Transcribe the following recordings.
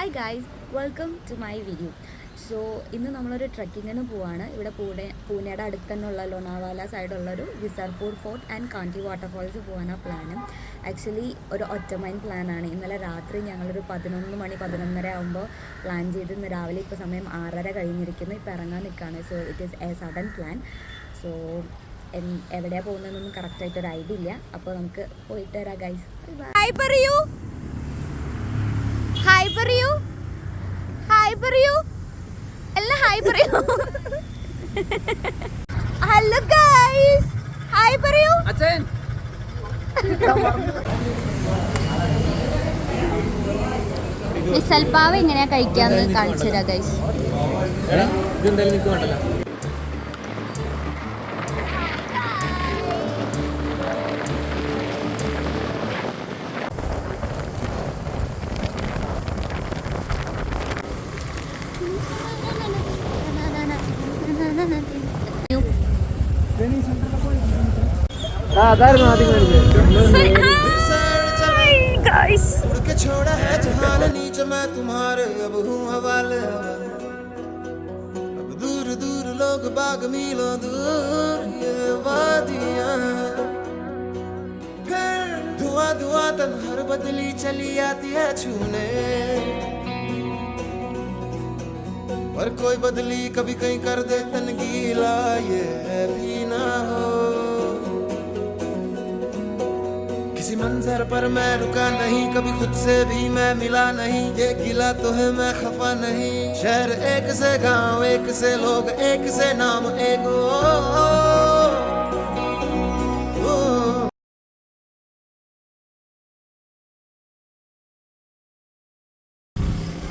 Hi guys, welcome to my video. So ഇന്ന് നമ്മളൊരു ട്രക്കിങ്ങിന് പോവാണ്. ഇവിടെ പൂനെയുടെ അടുത്ത് തന്നെയുള്ള ലോണാവാല സൈഡുള്ളൊരു Visapur fort and Kandi waterfalls പോകാനാണ് പ്ലാന്. ആക്ച്വലി ഒരു ഒറ്റമൈൻ പ്ലാനാണ്. ഇന്നലെ രാത്രി ഞങ്ങളൊരു 11 മണി 11:30 ആകുമ്പോൾ പ്ലാൻ ചെയ്ത് ഇന്ന് രാവിലെ ഇപ്പോൾ സമയം 6:30 കഴിഞ്ഞിരിക്കുന്നു. ഇപ്പോൾ ഇറങ്ങാൻ നിൽക്കുകയാണ്. So it is A sudden plan. So എവിടെയാണ് പോകുന്നതെന്നൊന്നും കറക്റ്റായിട്ടൊരു ഐഡിയ ഇല്ല. അപ്പോൾ നമുക്ക് പോയിട്ട് വരാം ഗൈസ്. ഹായ് പറയൂ, ഹായ് പറയൂ, ഹായ് പറയൂ, എല്ലാം ഹായ് പറയൂ. ഹലോ ഗൈസ്, ഹായ് പറയൂ. അച്ഛൻ മിസൽപാവ് എങ്ങനെയാ കഴിക്കാന്ന് കാണിച്ചു തരാം ഗൈസ്. छोड़ा है जहान नीच मैं तुम्हारे अब हूँ हवाले. अब दूर दूर लोग बाग मीलों दूर ये वादियाँ. फिर धुआं धुआं तन हर बदली चली आती है छूने. पर कोई बदली कभी कहीं कर दे तन गीला ये भी ना हो. किसी मंजर पर मैं रुका नहीं, कभी खुद से भी मैं मिला नहीं. ये गिला तो है मैं खफा नहीं. शहर एक से गांव एक से लोग एक से नाम एक.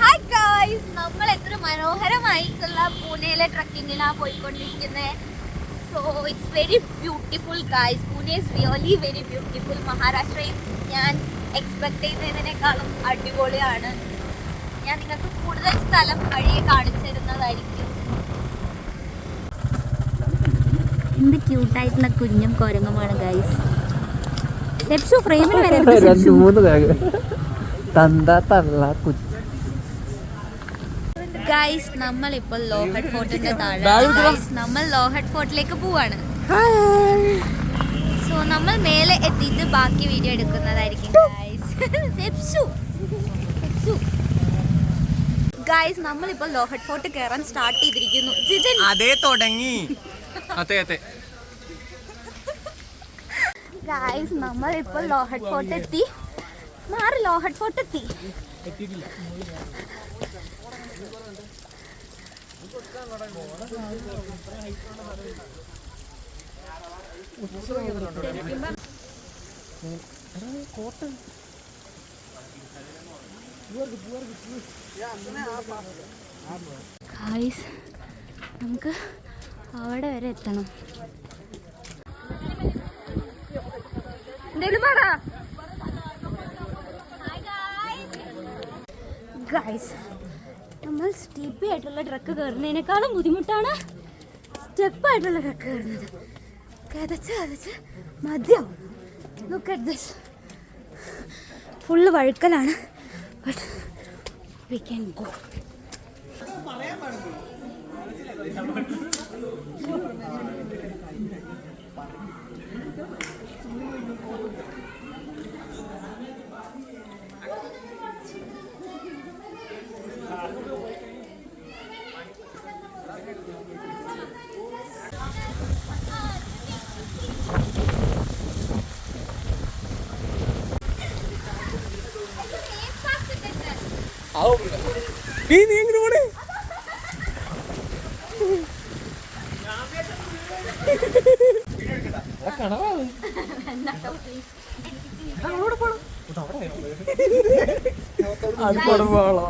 ഹായ് ഗൈസ്, നമ്മൾ എത്ര മനോഹരമായിട്ടുള്ള പൂനെയിലെ ട്രക്കിങ്ങിലാണ് പോയിക്കൊണ്ടിരിക്കുന്നത്. So it's very beautiful guys. Pune is really very beautiful. മഹാരാഷ്ട്രയിൽ ഞാൻ എക്സ്പെക്ട് ചെയ്യുന്നതിനേക്കാളും അടിപൊളിയാണ്. ഞാൻ നിങ്ങൾക്ക് കൂടുതൽ സ്ഥലം വഴിയെ കാണിച്ചു തരുന്നതായിരിക്കും. എന്ത് ക്യൂട്ടായിട്ടുള്ള കുഞ്ഞും കുരങ്ങുമാണ് ഗൈസ്. സെപ്സു ഫ്രെയിമിൽ ഗൈസ്, നമ്മളിപ്പോൾ ലോഹട്ട് ഫോർട്ടിന്റെ താഴെ. നമ്മൾ ലോഹട്ട് ഫോർട്ടിലേക്ക് പോവാണ്. സോ നമ്മൾ മേലെ എത്തിയിട്ട് ബാക്കി വീഡിയോ എടുക്കുന്നതായിരിക്കും ഗൈസ്. നമ്മളിപ്പോൾ ലോഹട്ട് ഫോർട്ട് കയറാൻ സ്റ്റാർട്ട് ചെയ്തിരിക്കുന്നു. അതേ തുടങ്ങി. ഗൈസ്, നമ്മളിപ്പോൾ ലോഹട്ട് ഫോർട്ട് എത്തി. ലോഹട്ട് ഫോർട്ട് എത്തി. ഗൈസ്, നമുക്ക് അവിടെ വരെ എത്തണം. ഗൈസ്, നമ്മൾ സ്റ്റെപ്പി ആയിട്ടുള്ള ട്രക്ക് കയറുന്നതിനേക്കാളും ബുദ്ധിമുട്ടാണ് സ്റ്റെപ്പായിട്ടുള്ള ട്രക്ക് കയറുന്നത്. കതച്ച് മദ്യവും. Look at this. ഫുള്ള് വഴുക്കലാണ്. But we can go.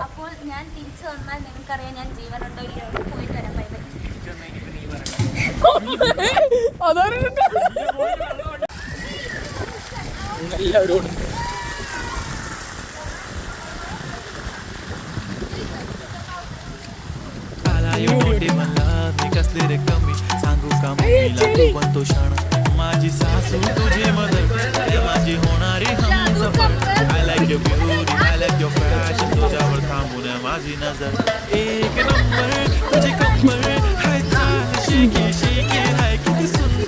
അപ്പോൾ ഞാൻ തിരിച്ചു വന്നാൽ നിങ്ങൾക്കറിയാം ഞാൻ ജീവനുണ്ടോ ഇല്ലയോ. പോയിട്ട് വരാൻ പറ്റും. माझी सासू तुझे मदत माझी होणारी Humsafar. I like your beauty, I like your fashion. तुझ्यावर थांबून बाजी नजर एक नंबर तुझे कमर है चाल शेकी शेकी है कितनी सुंदर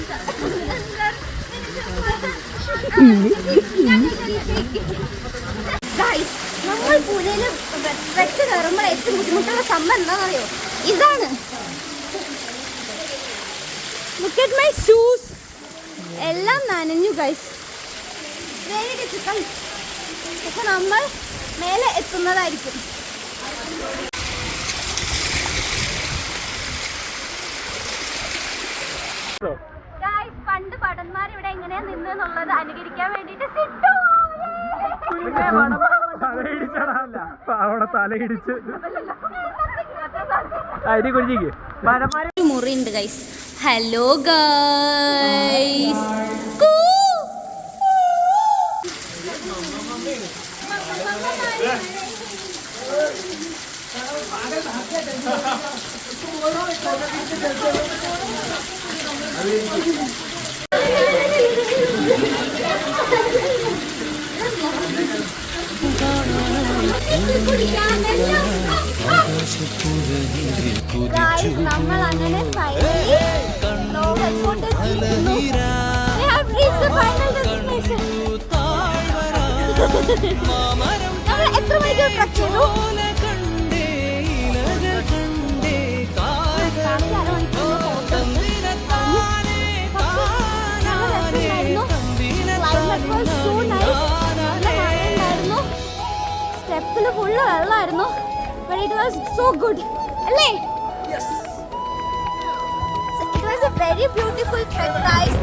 ഗൈസ് നമ്മൾ പൂനെയിൽ ട്രക്ക് കയറുമ്പോൾ ഏറ്റവും ബുദ്ധിമുട്ടുള്ള സംഭവം എന്താണെന്നറിയോ? ഇതാണ്. ലുക്ക് അറ്റ് മൈ ഷൂസ്, എല്ലാം നനഞ്ഞു ഗൈസ്. Very difficult. പക്ഷെ നമ്മൾ മേലെ എത്തുന്നതായിരിക്കും. ഗൈസ് പണ്ട് ഭടന്മാർ ഇവിടെ എങ്ങനെയാ നിന്നെന്നുള്ളത് അനുകരിക്കാൻ വേണ്ടിട്ട് തലയിടിച്ച് അരി കുഴിക്ക് മുറി ഉണ്ട് ഗൈസ്. Hello guys. നമ്മൾ അങ്ങനെ എത്ര മണിക്കൂർ ട്രക്ക് ചെയ്തു? സ്റ്റെപ്പില് full വെള്ളമായിരുന്നു. But it was so good. അല്ലേ? Yes. So it was a very beautiful trek, guys.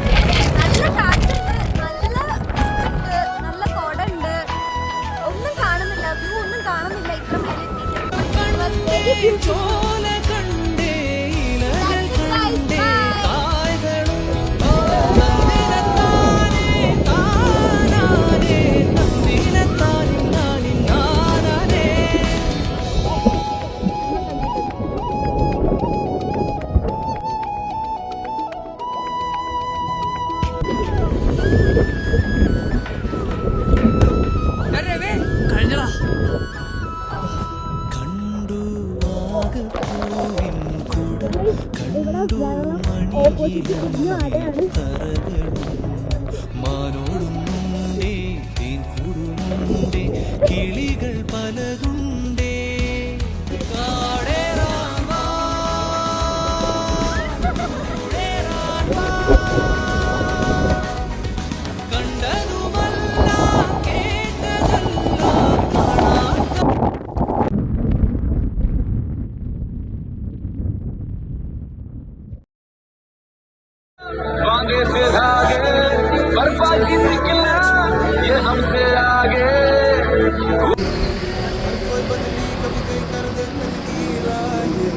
നല്ല കാറ്റുണ്ട്, നല്ല ഉണ്ട്, നല്ല കോടയുണ്ട്. ഒന്നും കാണുന്നില്ല, വ്യൂ ഒന്നും കാണുന്നില്ല. ഇത്ര മേലെ എത്തിയിട്ട്. It was very beautiful. മാനോടുന്നുണ്ടേ തേൻ കൂടുന്നുണ്ടേ കിളികൾ പലതുണ്ടേ കണ്ടതുമല്ല കേട്ടതല്ല आगे से आगे बर्बाद की निकला ये हमसे आगे कोई बदली कभी कहीं कर दे तकदीर आए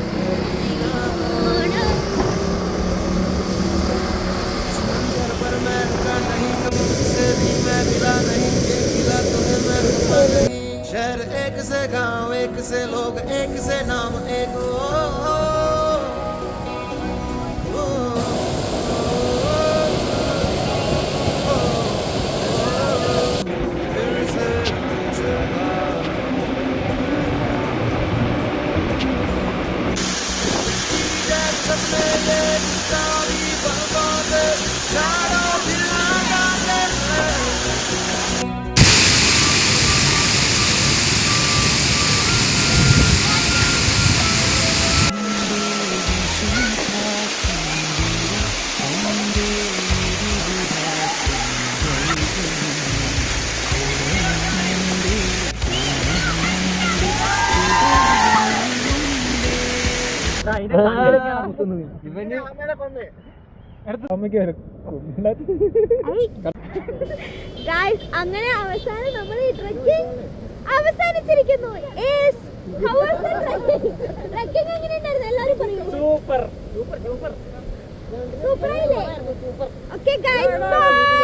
इस मंजर पर मैं रुका नहीं कभी तुझसे भी मैं मिला नहीं ये गिला तुम्हें मैं रुका नहीं शहर एक से गांव एक से लोग एक से नाम एक Guys, അങ്ങനെ അവസാനം നമ്മൾ ഈ ട്രെക്കിംഗ് അവസാനിച്ചിരിക്കുന്നു. ട്രെക്കിംഗ് എങ്ങനെയുണ്ടായിരുന്നു എല്ലാവരും പറയൂ. സൂപ്പർ ആയില്ലേ? Okay guys, by.